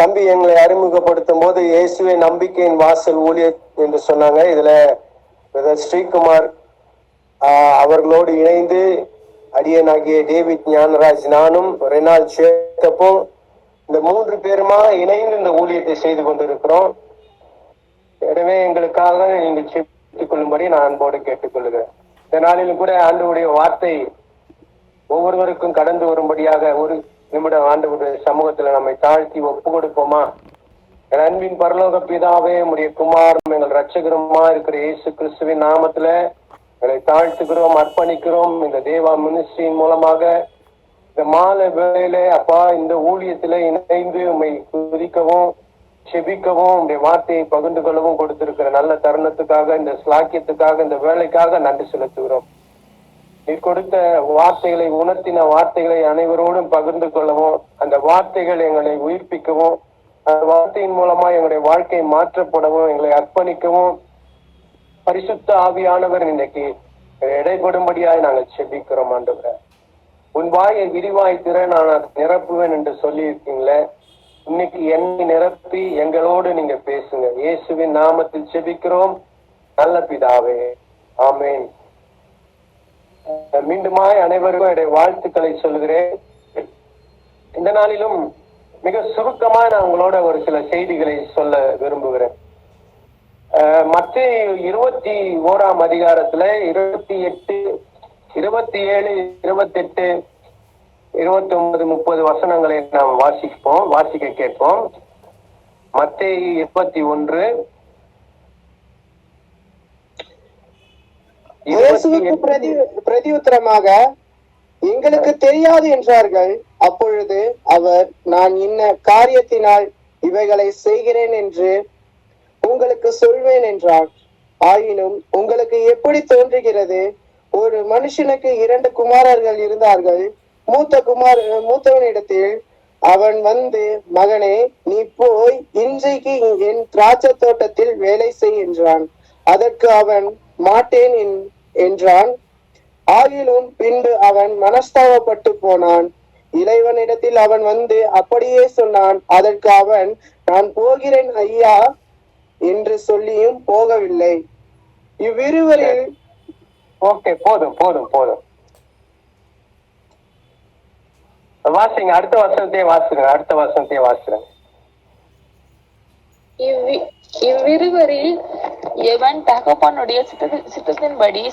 தம்பி எங்களை அறிமுகப்படுத்தும் போது இயேசுவே நம்பிக்கையின் வாசல் ஊழியர் என்று சொன்னாங்க. இதுல ஸ்ரீகுமார் அவர்களோடு இணைந்து அடியனாகிய டேவிட் ஞானராஜ், நானும் ரெனால்ட் சேத்தப்பும், இந்த 3 பேருமா இணைந்து இந்த ஊழியத்தை செய்து கொண்டிருக்கிறோம். எனவே எங்களுக்காக நீங்கள் செபித்துக் கொள்ளும்படி நான் அன்போடு கேட்டுக்கொள்கிறேன். இந்த நாளிலும் கூட ஆண்டவருடைய வார்த்தை ஒவ்வொருவருக்கும் கடந்து வரும்படியாக ஒரு நிமிடம் ஆண்டவருடைய சமூகத்துல நம்மை தாழ்த்தி ஒப்பு கொடுப்போமா? என் அன்பின் பரலோக பிதாவே, உம்முடைய குமாரனும் எங்கள் ரட்சகருமா இருக்கிற இயேசு கிறிஸ்துவின் நாமத்துல எங்களை தாழ்த்துக்கிறோம், அர்ப்பணிக்கிறோம். இந்த தேவா மினிஸ்ட்ரியின் மூலமாக இந்த மாலை வேளையில அப்பா இந்த ஊழியத்துல இணைந்து உம்மை துதிக்கவும் செபிக்கவும் உடைய வார்த்தையை பகிர்ந்து கொள்ளவும் கொடுத்திருக்கிற நல்ல தருணத்துக்காக, இந்த ஸ்லாக்கியத்துக்காக, இந்த வேலைக்காக நன்றி செலுத்துகிறோம். நீ கொடுத்த வார்த்தைகளை, உணர்த்தின வார்த்தைகளை அனைவரோடும் பகிர்ந்து கொள்ளவும், அந்த வார்த்தைகள் எங்களை உயிர்ப்பிக்கவும், அந்த வார்த்தையின் மூலமா எங்களுடைய வாழ்க்கை மாற்றப்படவும், எங்களை அர்ப்பணிக்கவும் பரிசுத்த ஆவியானவர் இன்னைக்கு இடைப்படும்படியாய் நாங்கள் செபிக்கிறோம். ஆண்டவரே, உன் வாயை விரிவாய் திற, நான் நிரப்புவேன் என்று சொல்லி இருக்கீங்களே, இன்னைக்கு என்னை நிரப்பி எங்களோடு நீங்க பேசுங்க. இயேசுவின் நாமத்தில் செபிக்கிறோம் நல்ல பிதாவே, ஆமென். மீண்டுமாய் அனைவருக்கும் என்னுடைய வாழ்த்துக்களை சொல்கிறேன். இந்த நாளிலும் மிக சுருக்கமா நான் உங்களோட ஒரு சில செய்திகளை சொல்ல விரும்புகிறேன். மத்தேயு 21ஆம் அதிகாரத்துல 28, 27, 28, 29, 30 வசனங்களை நாம் வாசிக்க கேட்போம். மத்தேயு 21. பிரதியுத்தரமாக, எங்களுக்கு தெரியாது என்றார்கள். அப்பொழுது அவர், நான் இன்ன காரியத்தினால் இவைகளை செய்கிறேன் என்று உங்களுக்கு சொல்வேன் என்றார். ஆயினும் உங்களுக்கு எப்படி தோன்றுகிறது? ஒரு மனுஷனுக்கு 2 குமாரர்கள் இருந்தார்கள். மூத்தவனிடத்தில் அவன் வந்து, மகனே, நீ போய் இன்றைக்கு என் திராட்சை தோட்டத்தில் வேலை செய் என்றான். அதற்கு அவன், மாட்டேன் என்றான். ஆகிலும் பின்பு அவன் மனஸ்தாபப்பட்டு போனான். இளைவனிடத்தில் அவன் வந்து அப்படியே சொன்னான். அதற்கு அவன், நான் போகிறேன் ஐயா என்று சொல்லியும் போகவில்லை. இவ்விருவரில் போதும் வாசிங்க. அடுத்த வசனத்தையே வாசிங்க. இவ்விருவரில் எவன் தகப்பனுடைய சித்தத்தின்படி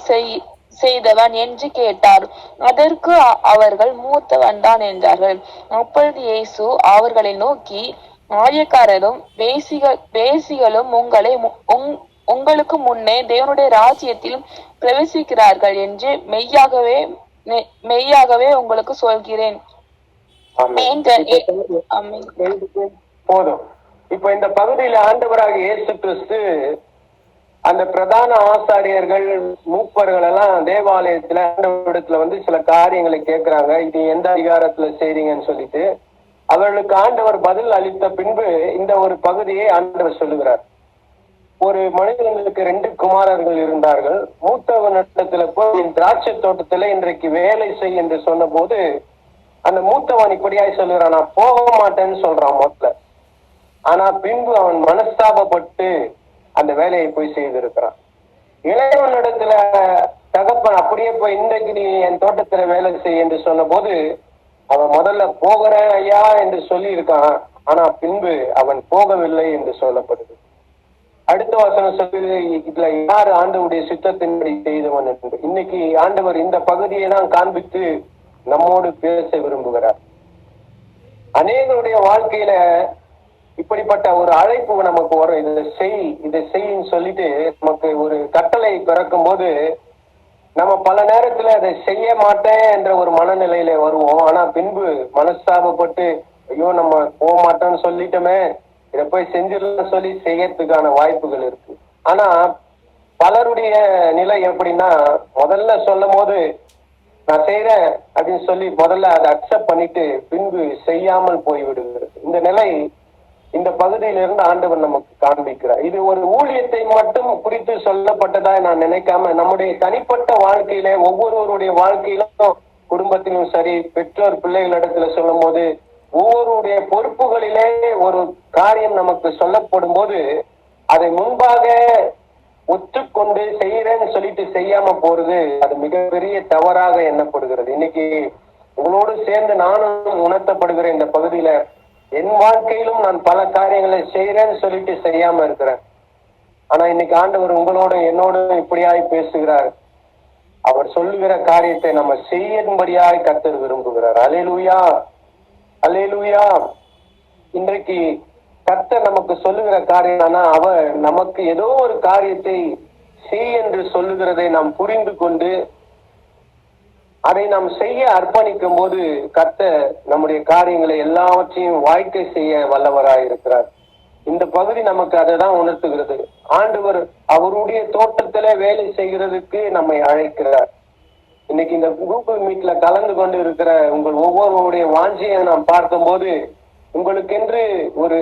செய்தவன் என்று கேட்டார். அதற்கு அவர்கள், மூத்தவன் தான் என்றார்கள். அப்பொழுது இயேசு அவர்களை நோக்கி, ஆயக்காரரும் வேசிகளும் உங்களுக்கு முன்னே தேவனுடைய ராஜ்யத்தில் பிரவேசிக்கிறார்கள் என்று மெய்யாகவே உங்களுக்கு சொல்கிறேன். போதும். இப்ப இந்த பகுதியில ஆண்டவராக இயேசு கிறிஸ்து அந்த பிரதான ஆசாரியர்கள், மூப்பர்கள் எல்லாம் தேவாலயத்துல ஆண்டவரிடத்துல வந்து சில காரியங்களை கேட்கிறாங்க. இது எந்த அதிகாரத்துல செய்றீங்கன்னு சொல்லிட்டு அவர்களுக்கு ஆண்டவர் பதில் அளித்த பின்பு இந்த ஒரு பகுதியை ஆண்டவர் சொல்லுகிறார். ஒரு மனிதனுக்கு 2 குமாரர்கள் இருந்தார்கள். மூத்தவனிடத்துல போய் திராட்சை தோட்டத்துல இன்றைக்கு வேலை செய் என்று சொன்ன போது அந்த மூத்தவன் இப்படியாய் சொல்லுகிறான், நான் போக மாட்டேன்னு சொல்றான் முதல்ல. ஆனா பின்பு அவன் மனஸ்தாபப்பட்டு அந்த வேலையை போய் செய்திருக்கிறான். இளையவனிடத்துல தகப்பன் அப்படியே போய் இன்றைக்கு நீ என் தோட்டத்துல வேலை செய் என்று சொன்ன போது அவன் முதல்ல போகிறேன் ஐயா என்று சொல்லி இருக்கான். ஆனா பின்பு அவன் போகவில்லை என்று சொல்லப்படுது. அடுத்த வசனம் சொல்லுது, இதுல யார் ஆண்டவருடைய சித்தத்தின்படி செய்தவன் என்று. இன்னைக்கு ஆண்டவர் இந்த பகுதியை தான் காண்பித்து நம்மோடு பேச விரும்புகிறார். அநேகருடைய வாழ்க்கையில இப்படிப்பட்ட ஒரு அழைப்பு நமக்கு வரும். இதை செய்யின்னு சொல்லிட்டு நமக்கு ஒரு கட்டளை பிறக்கும் போது நம்ம பல நேரத்துல அதை செய்ய மாட்டேன் என்ற ஒரு மனநிலையில வருவோம். ஆனா பின்பு மனஸ்தாபப்பட்டு, ஐயோ நம்ம போக மாட்டோம்னு சொல்லிட்டோமே, இதை போய் செஞ்சிடலாம் சொல்லி செய்யறதுக்கான வாய்ப்புகள் இருக்கு. ஆனா பலருடைய நிலை எப்படின்னா, முதல்ல சொல்லும் போது நான் செய்யறேன் அப்படின்னு சொல்லி முதல்ல அதை அக்செப்ட் பண்ணிட்டு பின்பு செய்யாமல் போய்விடுகிறது. இந்த நிலை இந்த பகுதியிலிருந்து ஆண்டவர் நமக்கு காண்பிக்கிறார். இது ஒரு ஊழியத்தை மட்டும் குறித்து சொல்லப்பட்டதா நான் நினைக்காம, நம்முடைய தனிப்பட்ட வாழ்க்கையில, ஒவ்வொருவருடைய வாழ்க்கையிலும், குடும்பத்திலும் சரி, பெற்றோர் பிள்ளைகளிடத்துல சொல்லும் போது, ஒவ்வொருடைய பொறுப்புகளிலே ஒரு காரியம் நமக்கு சொல்லப்படும் போது அதை முன்பாக ஒத்துக்கொண்டு செய்யறேன்னு சொல்லிட்டு செய்யாம போறது அது மிகப்பெரிய தவறாக எண்ணப்படுகிறது. இன்னைக்கு உங்களோடு சேர்ந்து நானும் உணர்த்தப்படுகிற இந்த பகுதியில என் வாழ்க்கையிலும் நான் பல காரியங்களை செய்யறேன்னு சொல்லிட்டு செய்யாம இருக்கிறேன். ஆனா இன்னைக்கு ஆண்டவர் உங்களோட என்னோட இப்படியாய் பேசுகிறார். அவர் சொல்லுகிற காரியத்தை நம்ம செய்யும்படியாய் கர்த்தர் விரும்புகிறார். அல்லேலூயா, அல்லேலூயா. இன்றைக்கு கர்த்தர் நமக்கு சொல்லுகிற காரியம், அவர் நமக்கு ஏதோ ஒரு காரியத்தை செய் என்று சொல்லுகிறதை நாம் புரிந்து கொண்டு அதை நாம் செய்ய அர்ப்பணிக்கும் போது கர்த்தர் நம்முடைய காரியங்களை எல்லாவற்றையும் வாழ்க்கை செய்ய வல்லவராய் இருக்கிறார். இந்த பகுதி நமக்கு அதை தான் உணர்த்துகிறது. ஆண்டவர் அவருடைய தோட்டத்திலே வேலை செய்கிறதுக்கு நம்மை அழைக்கிறார். இன்னைக்கு இந்த கூகுள் மீட்ல கலந்து கொண்டு இருக்கிற உங்கள் ஒவ்வொருவருடைய வாஞ்சியை நாம் பார்க்கும்போது உங்களுக்கென்று ஒரு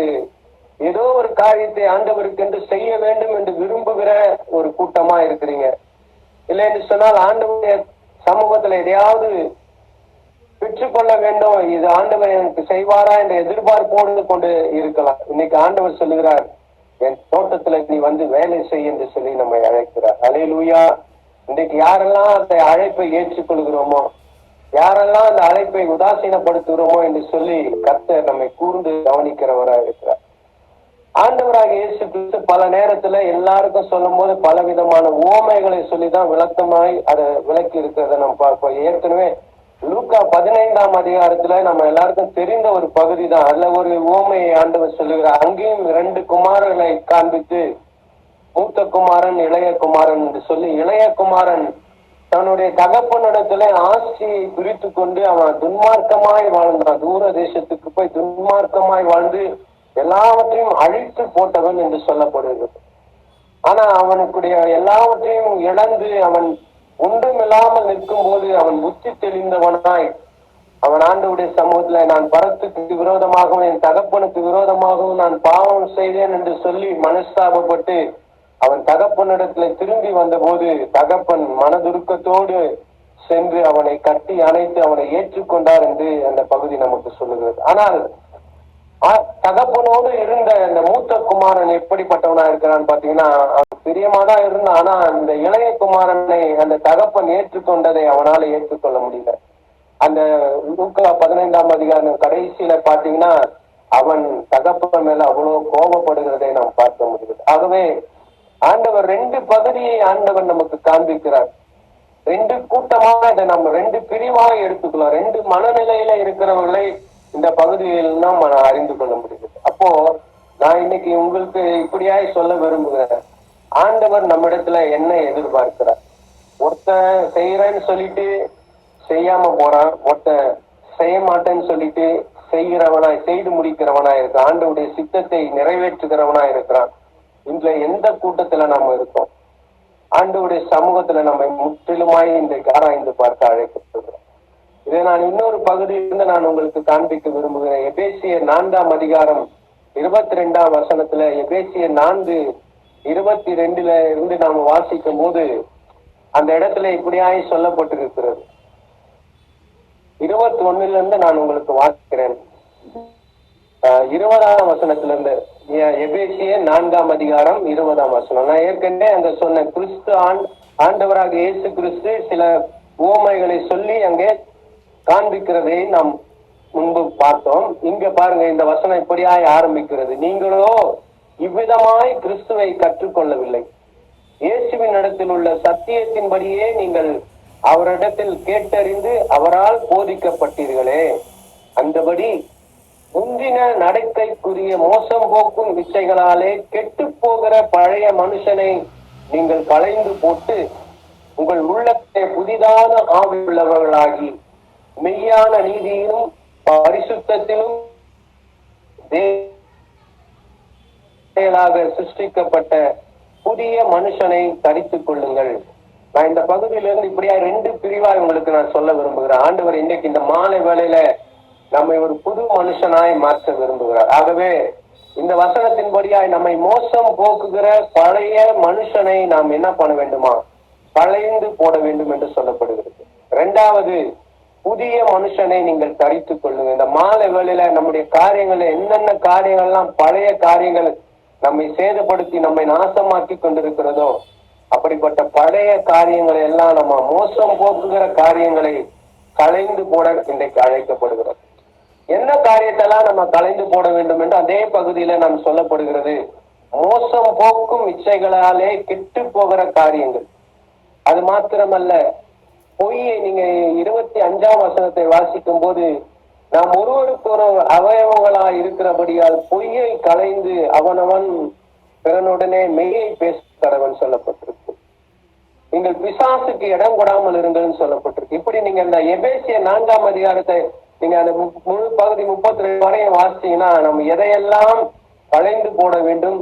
ஏதோ ஒரு காரியத்தை ஆண்டவருக்கென்று செய்ய வேண்டும் என்று விரும்புகிற ஒரு கூட்டமா இருக்கிறீங்க. இல்லை என்று சொன்னால் ஆண்டவருடைய சமூகத்துல எதையாவது பெற்றுக்கொள்ள வேண்டும், இது ஆண்டவர் எனக்கு செய்வாரா என்ற எதிர்பார்ப்போடு கொண்டு இருக்கலாம். இன்னைக்கு ஆண்டவர் சொல்லுகிறார், என் தோட்டத்துல நீ வந்து வேலை செய் என்று சொல்லி நம்மை அழைக்கிறார். அல்லேலூயா. இன்றைக்கு யாரெல்லாம் அந்த அழைப்பை ஏற்றுக்கொள்கிறோமோ, யாரெல்லாம் அந்த அழைப்பை உதாசீனப்படுத்துகிறோமோ என்று சொல்லி கர்த்தர் நம்மை கூர்ந்து கவனிக்கிறவராக இருக்கிறார். ஆண்டவராக இயேசு கிறிஸ்து பல நேரத்துல எல்லாருக்கும் சொல்லும் போது பல விதமான உவமைகளை சொல்லிதான் விளக்கமாய் அதை விளக்கி இருக்கிறத நம்ம பார்ப்போம். ஏற்கனவே லூக்கா 15ஆம் அதிகாரத்துல நம்ம எல்லாருக்கும் தெரிந்த ஒரு பகுதி தான். அதுல ஒரு உவமையை ஆண்டவர் சொல்லுகிறார். அங்கேயும் 2 குமாரர்களை காண்பித்து, மூத்த குமாரன் இளைய குமாரன் என்று சொல்லி, இளைய குமாரன் தன்னுடைய தகப்பனிடத்துல ஆட்சியை பிரித்து கொண்டு அவன் துன்மார்க்கமாய் வாழ்ந்தான். தூர தேசத்துக்கு போய் துன்மார்க்கமாய் வாழ்ந்து எல்லாவற்றையும் அழித்து போட்டவன் என்று சொல்லப்படுகிறது. ஆனா அவனுக்குடைய எல்லாவற்றையும் இழந்து அவன் ஒன்றும் இல்லாமல் நிற்கும் போது அவன் புத்தி தெளிந்தவனாய் அவன் ஆண்டவருடைய சமூகத்துல நான் பரத்துக்கு விரோதமாகவும் என் தகப்பனுக்கு விரோதமாகவும் நான் பாவம் செய்தேன் என்று சொல்லி மனஸ்தாபப்பட்டு அவன் தகப்பனிடத்துல திரும்பி வந்த போது தகப்பன் மனதுருக்கத்தோடு சென்று அவனை கட்டி அணைத்து அவனை ஏற்றுக்கொண்டார் என்று அந்த பகுதி நமக்கு சொல்லுகிறது. ஆனால் தகப்பனோடு இருந்த அந்த மூத்த குமாரன் எப்படிப்பட்டவனா இருக்கிறான்னு பாத்தீங்கன்னா, அவன் பிரியமாதான் இருந்தான். ஆனா அந்த இளைய குமாரனை அந்த தகப்பன் ஏற்றுக்கொண்டதை அவனால ஏற்றுக்கொள்ள முடியல. அந்த லூக்கா 15ஆம் அதிகாரம் கடைசியில பாத்தீங்கன்னா அவன் தகப்பன் மேல அவ்வளவு கோபப்படுகிறதை நாம் பார்க்க முடியுது. ஆகவே ஆண்டவர் 2 பகுதியை ஆண்டவர் நமக்கு காண்பிக்கிறார். 2 கூட்டமாக இதை நம்ம 2 பிரிவாக எடுத்துக்கலாம். 2 மனநிலையில இருக்கிறவர்களை இந்த பகுதியில் நாம் அறிந்து கொள்ள முடியுது. அப்போ நான் இன்னைக்கு உங்களுக்கு இப்படியாய் சொல்ல விரும்புகிறேன், ஆண்டவர் நம்மிடத்துல என்ன எதிர்பார்க்கிறார். ஒருத்தன் செய்யறேன்னு சொல்லிட்டு செய்யாம போறான், ஒருத்தன் செய்ய மாட்டேன்னு சொல்லிட்டு செய்து முடிக்கிறவனா இருக்கான், ஆண்டவருடைய சித்தத்தை நிறைவேற்றுகிறவனா இருக்கிறான். இன்றைய எந்த கூட்டத்துல நாம இருக்கோம்? ஆண்டவருடைய சமூகத்துல நம்ம முற்றிலுமாய் இன்றைக்கு ஆராய்ந்து பார்க்க அழைக்கப்படுகிறோம். இதை நான் இன்னொரு பகுதியிலிருந்து நான் உங்களுக்கு காண்பிக்க விரும்புகிறேன். எபேசியர் 4ஆம் அதிகாரம் 22ஆம் வசனத்துல, எபேசியர் 4:22 இருந்து நாம வாசிக்கும் போது அந்த இடத்துல இப்படியாய் சொல்லப்பட்டிருக்கிறது. 21 இருந்து நான் உங்களுக்கு வாசிக்கிறேன். 20ஆம் வசனத்துல இருந்து, எபேசியர் 4ஆம் அதிகாரம் 20ஆம் வசனம். நான் ஏற்கனவே அந்த சொன்ன கிறிஸ்து ஆண்டவராக இயேசு கிறிஸ்து சில உவமைகளை சொல்லி அங்கே காண்பிக்கிறதை நாம் முன்பு பார்த்தோம். இங்க பாருங்க, இந்த வசனம் இப்படியாய் ஆரம்பிக்கிறது. நீங்களோ இவ்விதமாய் கிறிஸ்துவை கற்றுக்கொள்ளவில்லை, இயேசுவின் இடத்தில் உள்ள சத்தியத்தின்படியே நீங்கள் அவரிடத்தில் கேட்டறிந்து அவரால் போதிக்கப்பட்டீர்களே. அந்தபடி முந்தின நடக்கைக்குரிய மோசம் போக்கும் இச்சைகளாலே கெட்டு போகிற பழைய மனுஷனை நீங்கள் களைந்து போட்டு உங்கள் உள்ளத்தை புதிதான ஆவி உள்ளவர்களாகி மெய்யான நீதியிலும் பரிசுத்தத்திலும் சிருஷ்டிக்கப்பட்ட புதிய மனுஷனை தரித்துக் கொள்ளுங்கள். நான் இந்த பகுதியிலிருந்து இப்படியா 2 பிரிவா உங்களுக்கு நான் சொல்ல விரும்புகிறேன். ஆண்டவர் இன்றைக்கு இந்த மாலை வேளையில நம்மை ஒரு புது மனுஷனாய் மாற்ற விரும்புகிறார். ஆகவே இந்த வசனத்தின்படியாய் நம்மை மோசம் போக்குகிற பழைய மனுஷனை நாம் என்ன பண்ண வேண்டுமா? களைந்து போட வேண்டும் என்று சொல்லப்படுகிறது. 2வது, புதிய மனுஷனை நீங்கள் தரித்துக் கொள்ளுங்க. இந்த மாலை வேளையில நம்முடைய காரியங்களை என்னென்ன காரியங்கள்லாம் பழைய காரியங்கள் நம்மை சேதப்படுத்தி நம்மை நாசமாக்கி கொண்டிருக்கிறதோ அப்படிப்பட்ட பழைய காரியங்களை எல்லாம் நம்ம மோசம் போக்குகிற காரியங்களை களைந்து போட இன்றைக்கு அழைக்கப்படுகிறது. என்ன காரியத்தெல்லாம் நம்ம களைந்து போட வேண்டும் என்று அதே பகுதியில நாம் சொல்லப்படுகிறது. மோசம் போக்கும் இச்சைகளாலே கெட்டு போகிற காரியங்கள். அது மாத்திரமல்ல, பொய்யை நீங்க 25ஆம் வசனத்தை வாசிக்கும் போது, நாம் ஒருவருக்கு ஒரு அவயவங்களா இருக்கிறபடியால் பொய்யை களைந்து அவனவன் பிறனுடனே மெய்யை பேச கடவன் சொல்லப்பட்டிருக்கு. நீங்கள் பிசாசுக்கு இடம் கொடாமல் இருங்கள்னு சொல்லப்பட்டிருக்கு. இப்படி நீங்க இந்த எபேசிய 4ஆம் அதிகாரத்தை நீங்க அந்த முழு பகுதி 32 வரையும் வாசிச்சீங்கன்னா, நம்ம எதையெல்லாம் களைந்து போட வேண்டும்,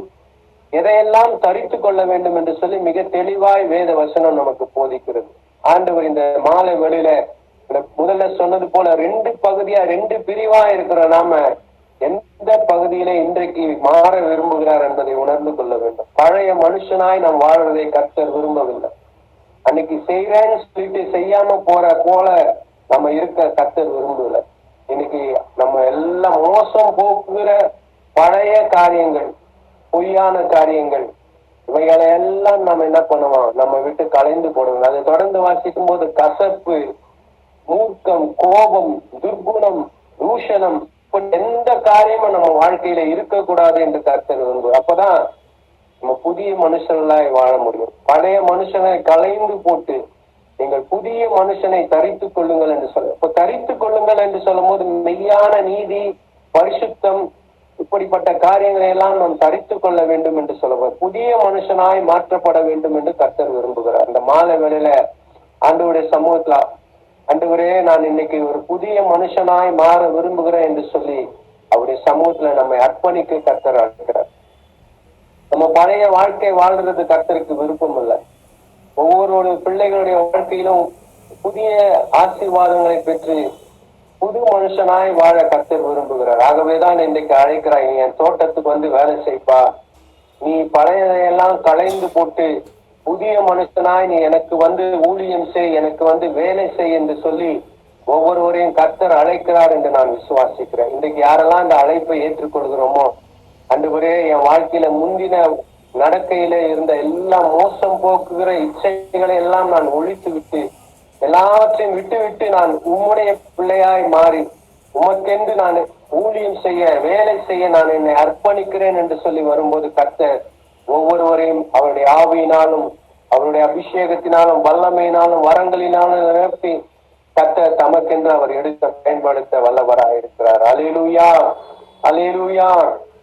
எதையெல்லாம் தரித்து கொள்ள வேண்டும் என்று சொல்லி மிக தெளிவாய் வேத வசனம் நமக்கு போதிக்கிறது. ஆண்டவர் இந்த மாலை வேளையில முதல்ல சொன்னது போல 2 பகுதியா 2 பிரிவா இருக்கிற நாம எந்த பகுதியில இன்றைக்கு மாற விரும்புகிறார் என்பதை உணர்ந்து கொள்ள வேண்டும். பழைய மனுஷனாய் நாம் வாழ்வதை கர்த்தர் விரும்பவில்லை. அன்னைக்கு செய்யறேன்னு சொல்லிட்டு செய்யாம போல நம்ம இருக்க கர்த்தர் விரும்பல. இன்னைக்கு நம்ம எல்லாம் மோசம் போக்குகிற பழைய காரியங்கள், பொய்யான காரியங்கள், இவைகளை எல்லாம் நம்ம என்ன பண்ணுவோம், நம்ம விட்டு களைந்து போடுவோம். அதை தொடர்ந்து வாசிக்கும் போது கசப்பு, மூர்க்கம், கோபம், துர்குணம், தூஷணம், எந்த காரியமும் நம்ம வாழ்க்கையில இருக்கக்கூடாது என்று கர்த்தர் விரும்புவார். அப்பதான் நம்ம புதிய மனுஷனாய் வாழ முடியும். பழைய மனுஷனை களைந்து போட்டு நீங்கள் புதிய மனுஷனை தரித்துக் கொள்ளுங்கள் என்று சொல்ல. இப்ப தரித்துக் கொள்ளுங்கள் என்று சொல்லும் போது மெய்யான நீதி, பரிசுத்தம், இப்படிப்பட்ட காரியங்களை எல்லாம் நாம் தரித்துக் கொள்ள வேண்டும் என்று சொல்லுவார். புதிய மனுஷனாய் மாற்றப்பட வேண்டும் என்று கர்த்தர் விரும்புகிறார். அந்த மாலை வேளையில ஆண்டவருடைய சமூகத்துல, ஆண்டவரே நான் இன்னைக்கு ஒரு புதிய மனுஷனாய் மாற விரும்புகிறேன் என்று சொல்லி அவருடைய சமூகத்துல நம்மை அர்ப்பணிக்க கர்த்தர் அழைக்கிறார். நம்ம பழைய வாழ்க்கை வாழ்றது கர்த்தருக்கு விருப்பம் இல்லை. ஒவ்வொரு பிள்ளைகளுடைய வாழ்க்கையிலும் புதிய ஆசீர்வாதங்களை பெற்று புது மனுஷனாய் வாழ கர்த்தர் விரும்புகிறார். ஆகவேதான் இன்றைக்கு அழைக்கிறாய், நீ என் தோட்டத்துக்கு வந்து வேலை செய்ப்பா, நீ பழையதையெல்லாம் களைந்து போட்டு புதிய மனுஷனாய் நீ எனக்கு வந்து ஊழியம் செய், எனக்கு வந்து வேலை செய் என்று சொல்லி ஒவ்வொருவரையும் கர்த்தர் அழைக்கிறார் என்று நான் விசுவாசிக்கிறேன். இன்றைக்கு யாரெல்லாம் இந்த அழைப்பை ஏற்றுக்கொள்கிறோமோ, ஆண்டவரே என் வாழ்க்கையில முந்தின நடக்கையில இருந்த எல்லா மோசம் போக்குகிற இச்சைகளை எல்லாம் நான் ஒழித்து விட்டு எல்லாவற்றையும் விட்டு விட்டு நான் உம்முடைய பிள்ளையாய் மாறி உமக்கென்று நான் ஊழியம் செய்ய, வேலை செய்ய நான் என்னை அர்ப்பணிக்கிறேன் என்று சொல்லி வரும்போது கர்த்தர் ஒவ்வொருவரையும் அவருடைய ஆவியினாலும் அவருடைய அபிஷேகத்தினாலும் வல்லமையினாலும் வரங்களினாலும் நிரப்பி கர்த்தர் தமக்கென்று அவர் எடுக்க பயன்படுத்த வல்லவராக இருக்கிறார். அல்லேலூயா, அல்லேலூயா.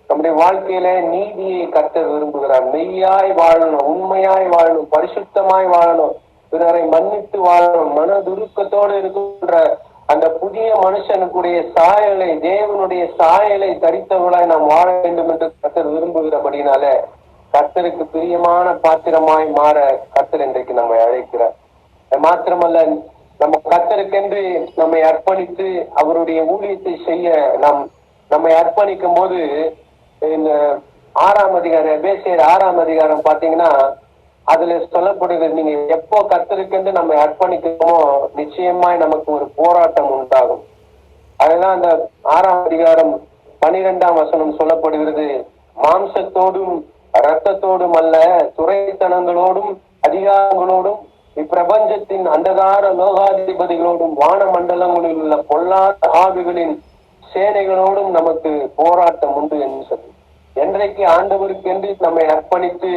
நம்முடைய வாழ்க்கையில நீதியை கர்த்தர் விரும்புகிறார். மெய்யாய் வாழணும், உண்மையாய் வாழணும், பரிசுத்தமாய் வாழணும், பிறரை மன்னித்து வாழணும், மனதுருக்கத்தோடு இருக்கின்ற அந்த புதிய மனுஷனுக்குடைய சாயலை, தேவனுடைய சாயலை தரித்தவர்களாய் நாம் வாழ வேண்டும் என்று கர்த்தர் விரும்புகிறபடினால கர்த்தருக்கு பிரியமான பாத்திரமாய் மாற கர்த்தர் இன்றைக்கு நம்மை அழைக்கிறார். மாத்திரமல்ல, நம்ம கர்த்தருக்கென்று நம்மை அர்ப்பணித்து அவருடைய ஊழியத்தை செய்ய நம்மை அர்ப்பணிக்கும் போது இந்த 6ஆம் அதிகாரம், எபேசியர் 6ஆம் அதிகாரம் பாத்தீங்கன்னா அதுல சொல்லப்படுகிறது, நீங்க எப்போ கர்த்தருக்கென்று நம்மை அர்ப்பணிக்கிறோமோ நிச்சயமாய் நமக்கு ஒரு போராட்டம் உண்டாகும். அதெல்லாம் அந்த 6ஆம் அதிகாரம் 12ஆம் வசனம் சொல்லப்படுகிறது, மாம்சத்தோடும் இரத்தத்தோடும் அல்ல, துரைத்தனங்களோடும் அதிகாரங்களோடும் இப்பிரபஞ்சத்தின் அந்தகார லோகாதிபதிகளோடும் வான மண்டலங்களில் உள்ள பொல்லாத ஆவிகளின் சேனைகளோடும் நமக்கு போராட்டம் உண்டு என்று சொல்லி, என்றைக்கு ஆண்டவருக்கு என்று நம்மை அர்ப்பணித்து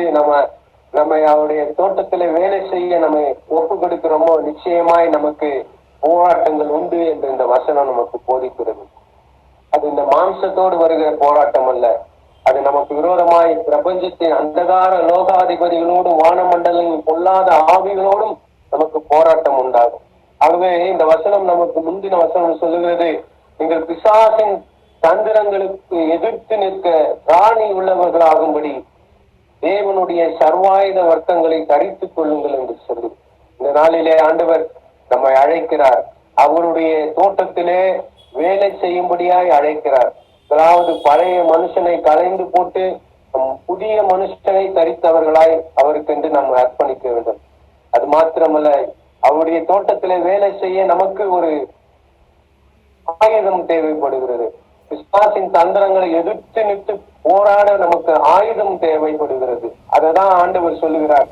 நம்மை அவருடைய தோட்டத்திலே வேலை செய்ய நம்மை ஒப்பு கொடுக்கிறோமோ நிச்சயமாய் நமக்கு போராட்டங்கள் உண்டு என்று இந்த வசனம் நமக்கு போதிக்கிறது. அது இந்த மாம்சத்தோடு வருகிற போராட்டம் அல்ல, அது நமக்கு விரோதமாய் பிரபஞ்சத்தின் அந்தகார லோகாதிபதிகளோடும் வானமண்டலங்களின் பொல்லாத ஆவிகளோடும் நமக்கு போராட்டம் உண்டாகும். ஆகவே இந்த வசனம் நமக்கு முந்தின வசனம் சொல்லுகிறது, நீங்கள் பிசாசின் தந்திரங்களுக்கு எதிர்த்து நிற்க ராணி உள்ளவர்களாகும்படி தேவனுடைய சர்வாயுத வர்க்கங்களை தரித்துக் கொள்ளுங்கள் என்று சொல்லி இந்த நாளிலே ஆண்டவர் நம்மை அழைக்கிறார். அவருடைய தோட்டத்திலே வேலை செய்யும்படியாய் அழைக்கிறார். அதாவது பழைய மனுஷனை களைந்து போட்டு புதிய மனுஷனை தரித்தவர்களாய் அவருக்கென்று நம்ம அர்ப்பணிக்க வேண்டும். அது மாத்திரமல்ல, அவருடைய தோட்டத்திலே வேலை செய்ய நமக்கு ஒரு ஆயுதம் தேவைப்படுகிறது. பிசாசின் தந்திரங்களை எதிர்த்து நின்று போராட நமக்கு ஆயுதம் தேவைப்படுகிறது. அததான் ஆண்டவர் சொல்லுகிறார்.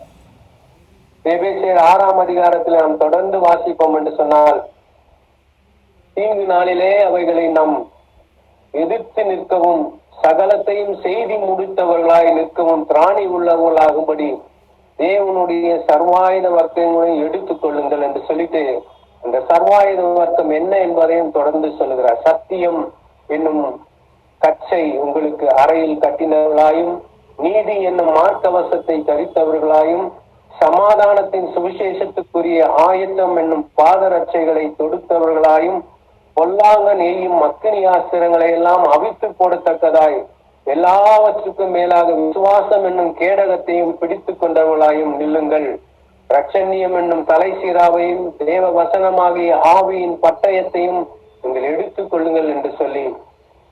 எபேசியர் 6ஆம் அதிகாரத்தில் நாம் தொடர்ந்து வாசிப்போம் என்று சொன்னால், தீங்கு நாளிலே அவைகளை நாம் எதிர்த்து நிற்கவும் சகலத்தையும் செய்தி முடித்தவர்களாய் நிற்கவும் திராணி உள்ளவர்களாகும்படி தேவனுடைய சர்வாயுத வர்க்கங்களை எடுத்துக் கொள்ளுங்கள் என்று சொல்லிட்டு அந்த சர்வாயுத வர்க்கம் என்ன என்பதையும் தொடர்ந்து சொல்லுகிறார். சத்தியம் என்னும் கச்சை உங்களுக்கு அறையில் கட்டினவர்களாயும், நீதி என்னும் மார்க்கவசத்தை தரித்தவர்களாயும், சமாதானத்தின் சுவிசேஷத்துக்குரிய ஆயத்தம் என்னும் பாதரட்சைகளை தொடுத்தவர்களாயும், பொல்லாங்க நெய்யும் அக்கினி ஆஸ்திரங்களை எல்லாம் அவித்து போடத்தக்கதாய் எல்லாவற்றுக்கும் மேலாக விசுவாசம் என்னும் கேடகத்தையும் பிடித்துக் கொண்டவர்களாயும் நில்லுங்கள். ரட்சண்யம் என்னும் தலை சீராவையும் தேவ வசனமாகிய ஆவியின் பட்டயத்தையும் நீங்கள் எடுத்துக் கொள்ளுங்கள் என்று சொல்லி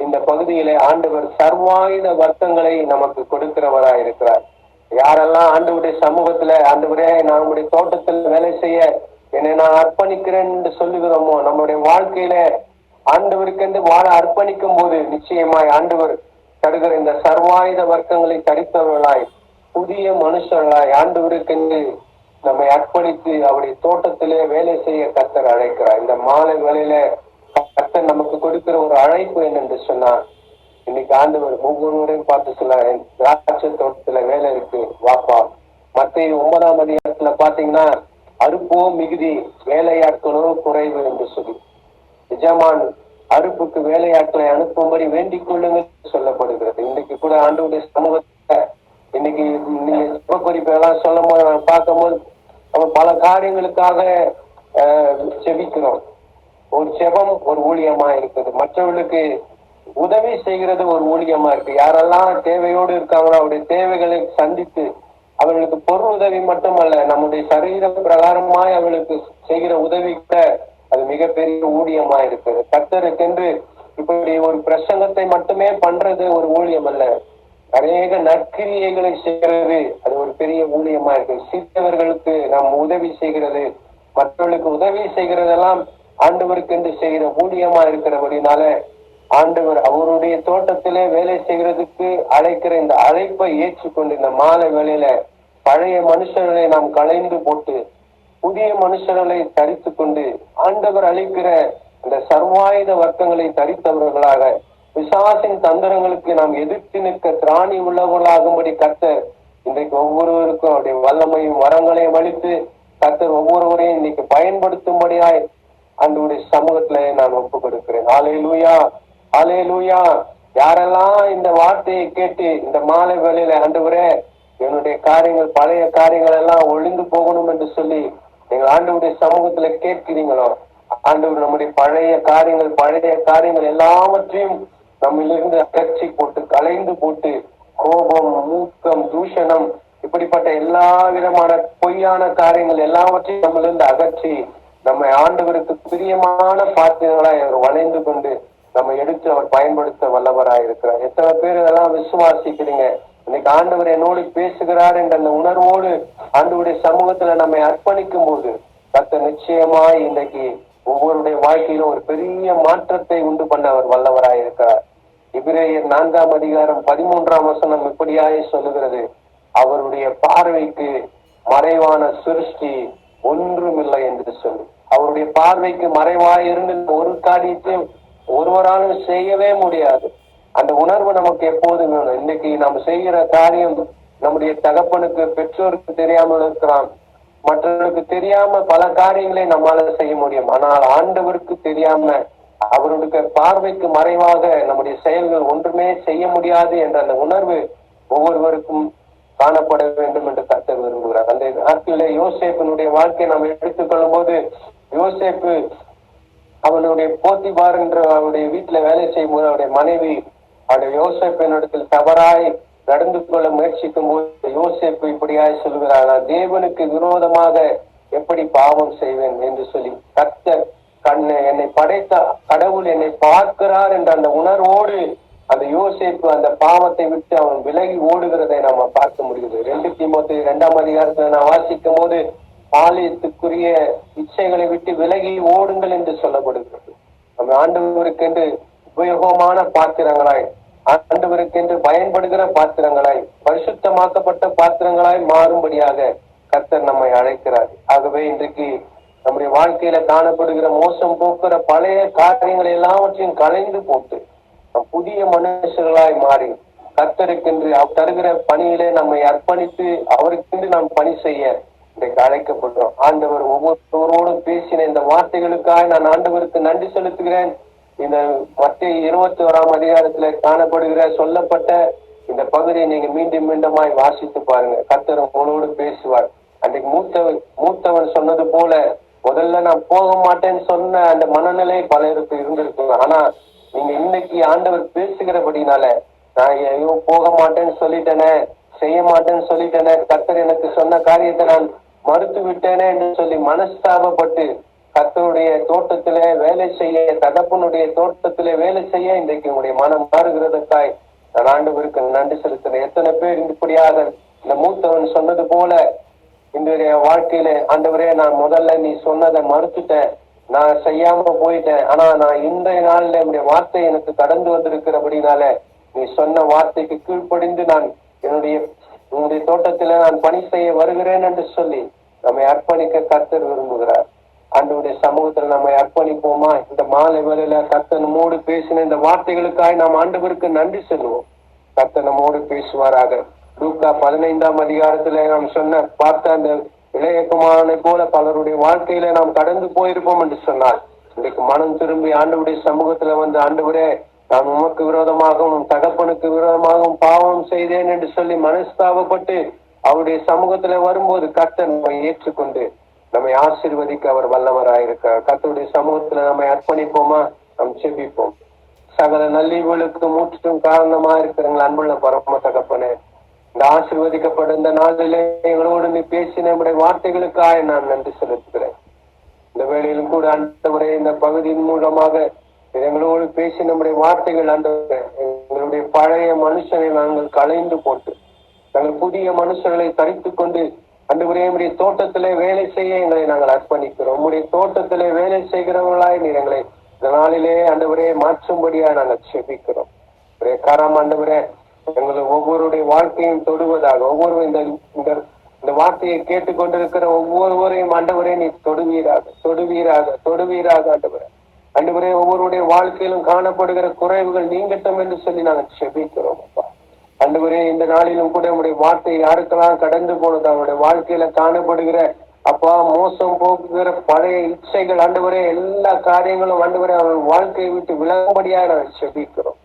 இந்த பகுதியிலே ஆண்டவர் சர்வாயுத வர்க்கங்களை நமக்கு கொடுக்கிறவராயிருக்கிறார். யாரெல்லாம் ஆண்டவருடைய சமூகத்துல, ஆண்டவரே நான் உங்களுடைய தோட்டத்தில் வேலை செய்ய என்னை நான் அர்ப்பணிக்கிறேன் என்று சொல்லுகிறோமோ, நம்முடைய வாழ்க்கையில ஆண்டவருக்கென்று வாழ அர்ப்பணிக்கும் போது நிச்சயமாய் ஆண்டவர் தருகிற இந்த சர்வாயுத வர்க்கங்களை தரித்தவர்களாய் புதிய மனுஷர்களாய் ஆண்டவருக்கென்று நம்மை அர்ப்பணித்து அவருடைய தோட்டத்திலே வேலை செய்ய கர்த்தர் அழைக்கிறார். இந்த மாலை வேளையில கர்த்தர் நமக்கு கொடுக்கிற ஒரு அழைப்பு என்னென்று சொன்னார், இன்னைக்கு ஆண்டவர் ஒவ்வொருவரையும் பார்த்து சொல்ல, திராட்சை தோட்டத்துல வேலை இருக்கு வாப்பா. மத்தேயு 9ஆம் அதிகாரத்துல பாத்தீங்கன்னா, அறுப்போ மிகுதி வேலையாட்களோ குறைவு என்று சொல்லி எஜமான் அறுப்புக்கு வேலையாட்களை அனுப்பும்படி வேண்டிக் கொள்ளுங்கள் சொல்லப்படுகிறது. இன்னைக்கு கூட ஆண்டவருடைய சமூகத்துல இன்னைக்கு நீங்க சிவப்பறிப்பு எல்லாம் சொல்லும் போது நான் பார்க்கும்போது நம்ம பல காரியங்களுக்காக செபிக்கிறோம். ஒரு செபம் ஒரு ஊழியமா இருக்குது. மற்றவர்களுக்கு உதவி செய்கிறது ஒரு ஊழியமா இருக்கு. யாரெல்லாம் தேவையோடு இருக்காங்களோ அவருடைய தேவைகளை சந்தித்து அவர்களுக்கு பொருள் உதவி மட்டுமல்ல, நம்முடைய சரீர பிரகாரமாய் அவர்களுக்கு செய்கிற உதவி கூட அது மிகப்பெரிய ஊழியமா இருக்குது. கர்த்தருக்கென்று இப்படி ஒரு பிரசங்கத்தை மட்டுமே பண்றது ஒரு ஊழியம் அல்ல, அநேக நற்கிரியைகளை செய்கிறது அது ஒரு பெரிய ஊழியமா இருக்கு. சிறியவர்களுக்கு நாம் உதவி செய்கிறது, மற்றவர்களுக்கு உதவி செய்கிறதெல்லாம் ஆண்டவருக்கு என்று செய்கிற ஊழியமா இருக்கிறபடினால ஆண்டவர் அவருடைய தோட்டத்திலே வேலை செய்கிறதுக்கு அழைக்கிற இந்த அழைப்பை ஏற்றுக்கொண்டு இந்த மாலை வேளையில பழைய மனுஷர்களை நாம் களைந்து போட்டு புதிய மனுஷர்களை தரித்து கொண்டு ஆண்டவர் அளிக்கிற இந்த சர்வாயுத வர்க்கங்களை தரித்தவர்களாக பிசாசின் தந்திரங்களுக்கு நாம் எதிர்த்து நிற்க திராணி உள்ளவர்களாகும்படி கர்த்தர் இன்றைக்கு ஒவ்வொருவருக்கும் அவருடைய வல்லமையும் வரங்களையும் அளித்து கர்த்தர் ஒவ்வொருவரையும் இன்னைக்கு பயன்படுத்தும்படியாய் ஆண்டவருடைய சமூகத்துல நான் ஒப்பு கொடுக்கிறேன். ஹல்லேலூயா, ஹல்லேலூயா. யாரெல்லாம் இந்த வார்த்தையை கேட்டு இந்த மாலை வேளையில ஆண்டவரே என்னுடைய காரியங்கள் பழைய காரியங்கள் எல்லாம் ஒழிந்து போகணும் என்று சொல்லி நீங்கள் ஆண்டவருடைய சமூகத்துல கேட்கிறீங்களோ, ஆண்டவர் நம்முடைய பழைய காரியங்கள் எல்லாவற்றையும் நம்மிலிருந்து அகற்றி போட்டு களைந்து போட்டு கோபம், மூக்கம், தூஷணம் இப்படிப்பட்ட எல்லா விதமான பொய்யான காரியங்கள் எல்லாவற்றையும் நம்மிலிருந்து அகற்றி நம்மை ஆண்டவருக்கு பிரியமான பாத்திரங்களாய் அவர் வளைந்து கொண்டு நம்ம எடுத்து அவர் பயன்படுத்த வல்லவராய் இருக்கிறார். எத்தனை பேர் இதெல்லாம் விசுவாசிக்கிறீங்க? இன்னைக்கு ஆண்டவர் என்னோடு பேசுகிறார் என்ற அந்த உணர்வோடு ஆண்டவருடைய சமூகத்துல நம்மை அர்ப்பணிக்கும் போது கர்த்தர் நிச்சயமாய் இன்றைக்கு ஒவ்வொருடைய வாழ்க்கையிலும் ஒரு பெரிய மாற்றத்தை உண்டு பண்ண அவர் வல்லவராய் இருக்கிறார். எபிரேயர் 4ஆம் அதிகாரம் 13ஆம் வசனம் இப்படியாய் சொல்லுகிறது, அவருடைய பார்வைக்கு மறைவான சிருஷ்டி ஒன்றுமில்லை என்று சொல்லி. அவருடைய பார்வைக்கு மறைவாய் இருந்து ஒரு காரியத்தையும் ஒருவராலும் செய்யவே முடியாது. அந்த உணர்வு நமக்கு எப்போதும் வேணும். இன்னைக்கு நம்ம செய்கிற காரியம் நம்முடைய தகப்பனுக்கு பெற்றோருக்கு தெரியாமல் இருக்கலாம், மற்றவர்களுக்கு தெரியாம பல காரியங்களை நம்மால செய்ய முடியும். ஆனால் ஆண்டவருக்கு தெரியாம அவருடைய பார்வைக்கு மறைவாக நம்முடைய செயல்கள் ஒன்றுமே செய்ய முடியாது என்ற அந்த உணர்வு ஒவ்வொருவருக்கும் காணப்பட வேண்டும் என்று கர்த்தர் விரும்புகிறார். அந்த நாட்களிலே யோசேப்பினுடைய வாழ்க்கையை நாம் எடுத்துக்கொள்ளும் போது, யோசேப்பு அவனுடைய போத்திபார் என்ற அவருடைய வீட்டுல வேலை செய்யும் போது அவருடைய மனைவி அவருடைய யோசேப்பினிடத்தில் தவறாய் நடந்து கொள்ள முயற்சிக்கும் போது யோசேப்பு இப்படியாய் சொல்கிறார், நான் தேவனுக்கு விரோதமாக எப்படி பாவம் செய்வேன் என்று சொல்லி கர்த்தர் என்னை படைத்த கடவுள் என்னை பார்க்கிறார் என்ற அந்த உணர்வோடு அந்த யோசேப்பு அந்த பாவத்தை விட்டு அவன் விலகி ஓடுகிறதை நாம பார்க்க முடியுது. 2 தீமோத்தேயு 2ஆம் அதிகாரத்துல நான் வாசிக்கும் போது பாலியத்துக்குரிய இச்சைகளை விட்டு விலகி ஓடுங்கள் என்று சொல்லப்படுகிறது. நம்ம ஆண்டவருக்கென்று உபயோகமான பாத்திரங்களாய், ஆண்டவருக்கென்று பயன்படுகிற பாத்திரங்களாய், பரிசுத்தமாக்கப்பட்ட பாத்திரங்களாய் மாறும்படியாக கர்த்தர் நம்மை அழைக்கிறார். ஆகவே இன்றைக்கு நம்முடைய வாழ்க்கையில காணப்படுகிற மோசம் போக்குற பழைய காரியங்களை எல்லாவற்றையும் களைந்து போட்டு புதிய மனுஷர்களாய் மாறி கர்த்தருக்கென்று அவர் தருகிற பணியிலே நம்மை அர்ப்பணித்து அவருக்கென்று நாம் பணி செய்ய இன்றைக்கு அழைக்கப்படுறோம். ஆண்டவர் ஒவ்வொருவரோடும் பேசின இந்த வார்த்தைகளுக்காக நான் ஆண்டவருக்கு நன்றி செலுத்துகிறேன். இந்த மத்திய 21ஆம் அதிகாரத்துல காணப்படுகிற சொல்லப்பட்ட இந்த பகுதியை நீங்க மீண்டும் மீண்டுமாய் வாசித்து பாருங்க. கர்த்தர் உங்களோடு பேசுவார். அன்றைக்கு மூத்தவன் சொன்னது போல முதல்ல நான் போக மாட்டேன்னு சொன்ன அந்த மனநிலை பலருக்கு இருந்திருக்குங்க. ஆனா நீங்க இன்னைக்கு ஆண்டவர் பேசுகிறபடினால நான் ஐயோ போக மாட்டேன்னு சொல்லிட்டேனே, செய்ய மாட்டேன்னு சொல்லிட்டேனே, கர்த்தர் எனக்கு சொன்ன காரியத்தை நான் மறுத்து விட்டேனே என்று சொல்லி மனஸ்தாபப்பட்டு கர்த்தருடைய தோட்டத்திலே வேலை செய்ய, தகப்பனுடைய தோட்டத்திலே வேலை செய்ய இன்றைக்கு உங்களுடைய மனம் மாறுகிறதற்காய் நான் ஆண்டவருக்கு நன்றி செலுத்துறேன். எத்தனை பேர் இப்படியாக இந்த மூத்தவன் சொன்னது போல இன்றைய வாழ்க்கையில ஆண்டவரே நான் முதல்ல நீ சொன்னதை மறுத்துட்டேன், நான் செய்யாம போயிட்டேன், ஆனா நான் இன்றைய நாள்ல என்னுடைய வார்த்தை எனக்கு கடந்து வந்திருக்கிறபடினால நீ சொன்ன வார்த்தைக்கு கீழ்ப்படிந்து நான் உன்னுடைய தோட்டத்தில நான் பணி செய்ய வருகிறேன் என்று சொல்லி நம்மை அர்ப்பணிக்க கர்த்தர் விரும்புகிறார். ஆண்டவருடைய சமூகத்தில் நம்மை அர்ப்பணிப்போமா? இந்த மாலை வேளையில கர்த்தர் நம்மோடு பேசின இந்த வார்த்தைகளுக்காக நாம் ஆண்டவருக்கு நன்றி சொல்லுவோம். கர்த்தர் நம்மோடு பேசுவாராக. லூக்கா 15ஆம் அதிகாரத்துல நாம் பார்த்த அந்த இளைய குமாரனை போல பலருடைய வாழ்க்கையில நாம் கடந்து போயிருப்போம் என்று சொன்னார். இன்றைக்கு மனம் திரும்பி ஆண்டவருடைய சமூகத்துல வந்து ஆண்டவரே நான் உமக்கு விரோதமாகவும் தகப்பனுக்கு விரோதமாகவும் பாவம் செய்தேன் என்று சொல்லி மனஸ்தாபப்பட்டு அவருடைய சமூகத்துல வரும்போது கர்த்தர் நம்மை ஏற்றுக்கொண்டு நம்மை ஆசீர்வதிக்க அவர் வல்லவராயிருக்கார். கர்த்தருடைய சமூகத்துல நம்மை அர்ப்பணிப்போமா? நாம் செபிப்போம். சகல நல்லிவுகளுக்கு மூற்றும் காரணமா இருக்கிறவங்க அன்புள்ள பரம தகப்பனே, இந்த ஆசீர்வதிக்கப்பட்ட இந்த நாளிலே எங்களோடு நீ பேசின நம்முடைய வார்த்தைகளுக்காக நான் நன்றி செலுத்துகிறேன். இந்த வேளையிலும் கூட ஆண்டவரே இந்த பகுதியின் மூலமாக எங்களோடு பேசி நம்முடைய வார்த்தைகள் ஆண்டவரே எங்களுடைய பழைய மனுஷனை நாங்கள் களைந்து போட்டு நாங்கள் புதிய மனுஷர்களை தரித்து கொண்டு ஆண்டவரே நம்முடைய தோட்டத்திலே வேலை செய்ய எங்களை நாங்கள் அர்ப்பணிக்கிறோம். உங்களுடைய தோட்டத்திலே வேலை செய்கிறவர்களாய் நீர் எங்களை இந்த நாளிலே ஆண்டவரே மாற்றும்படியா நாங்கள் செபிக்கிறோம். காரம் ஆண்டவரே எங்களை ஒவ்வொருடைய வாழ்க்கையும் தொடுவதாக, ஒவ்வொரு இந்த வார்த்தையை கேட்டுக்கொண்டிருக்கிற ஒவ்வொருவரையும் ஆண்டவரே நீ தொடுவீராக தொடுவீராக தொடுவீராக ஆண்டவரே. ஆண்டவரே ஒவ்வொருடைய வாழ்க்கையிலும் காணப்படுகிற குறைவுகள் நீங்கட்டும் என்று சொல்லி நாங்கள் செபிக்கிறோம். அப்பா ஆண்டவரே இந்த நாளிலும் கூட உங்களுடைய வார்த்தை யாருக்கெல்லாம் கடந்து போனது அவருடைய வாழ்க்கையில காணப்படுகிற அப்பா மோசம் போக்குகிற பழைய இச்சைகள் ஆண்டவரே எல்லா காரியங்களும் ஆண்டவரே அவர்கள் வாழ்க்கையை விட்டு விலகும்படியாக நாங்கள் செபிக்கிறோம்.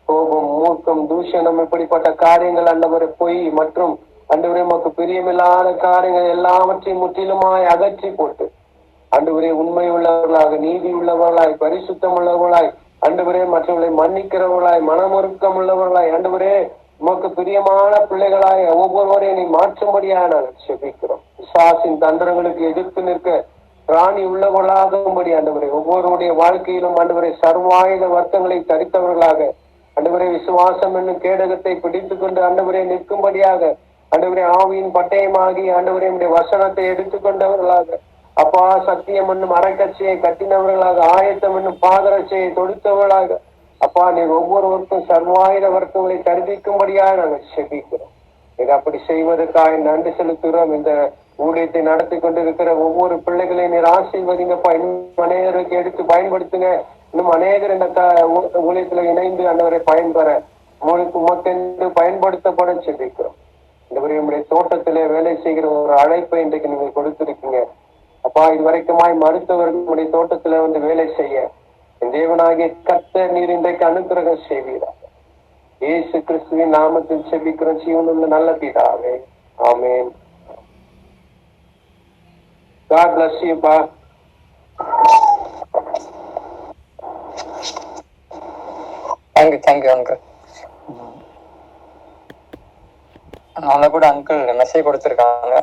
கோபம், மூர்க்கம், தூஷணம் இப்படிப்பட்ட காரியங்கள் ஆண்டவரே பொய் மற்றும் ஆண்டவரே நமக்கு பிரியமில்லாத காரியங்கள் எல்லாவற்றையும் முற்றிலுமாய் அகற்றி போட்டு ஆண்டவரே உண்மை உள்ளவர்களாக, நீதி உள்ளவர்களாய், பரிசுத்தம் உள்ளவர்களாய் ஆண்டவரே மற்றவர்களை மன்னிக்கிறவர்களாய், மனமுறுக்கம் உள்ளவர்களாய் ஆண்டவரே உமக்கு பிரியமான பிள்ளைகளாய் ஒவ்வொருவரையும் நீ மாற்றும்படியாக நாங்கள் செபிக்கிறோம். விசுவாசின் தந்திரங்களுக்கு எதிர்த்து நிற்க ராணி உள்ளவர்களாகும்படி ஆண்டவரே ஒவ்வொருடைய வாழ்க்கையிலும் ஆண்டவரே சர்வாயுத வர்த்தங்களை தரித்தவர்களாக ஆண்டவரே விசுவாசம் என்னும் கேடகத்தை பிடித்துக் கொண்டு ஆண்டவரே நிற்கும்படியாக ஆண்டவரே ஆவியின் பட்டயமாகி ஆண்டவரே வசனத்தை எடுத்துக்கொண்டவர்களாக அப்பா சத்தியம் என்னும் அரைக்கட்சியை கட்டினவர்களாக, ஆயத்தம் என்னும் பாதரட்சியை தொடுத்தவர்களாக அப்பா நீர் ஒவ்வொருவருக்கும் சர்வாயுத வர்த்தங்களை தரிவிக்கும்படியாக நாங்கள் செபிக்கிறோம். இது அப்படி செய்வதற்காக நன்றி செலுத்துகிறோம். இந்த ஊழியத்தை நடத்தி கொண்டிருக்கிற ஒவ்வொரு பிள்ளைகளையும் நீர் ஆசீர்வதிங்கப்பா. இன்னும் அநேகருக்கு எடுத்து பயன்படுத்துங்க. இன்னும் அநேகர் இந்த ஊழியத்துல இணைந்து ஆண்டவரை பயன்பெற உங்களுக்கு உமக்கென்று பயன்படுத்தப்பட செபிக்கிறோம். இந்த நம்முடைய தோட்டத்திலே வேலை செய்கிற ஒரு அழைப்பை இன்றைக்கு நீங்க கொடுத்திருக்கீங்க அப்பா. இதுவரைக்குமாய் மருத்துவர்களுடைய தோட்டத்துல வந்து வேலை செய்ய தேவனாகிய கர்த்தர் நீர் இன்றைக்கு அனுக்கிரகம் செய்வீராக. இயேசு கிறிஸ்துவின் நாமத்தில் செபிக்கிறோம் ஜீவனுள்ள நல்ல பிதாவே, ஆமென். God bless you, pa. Thank you, uncle. கூட அங்கிள் மெசேஜ் கொடுத்துருக்காங்க.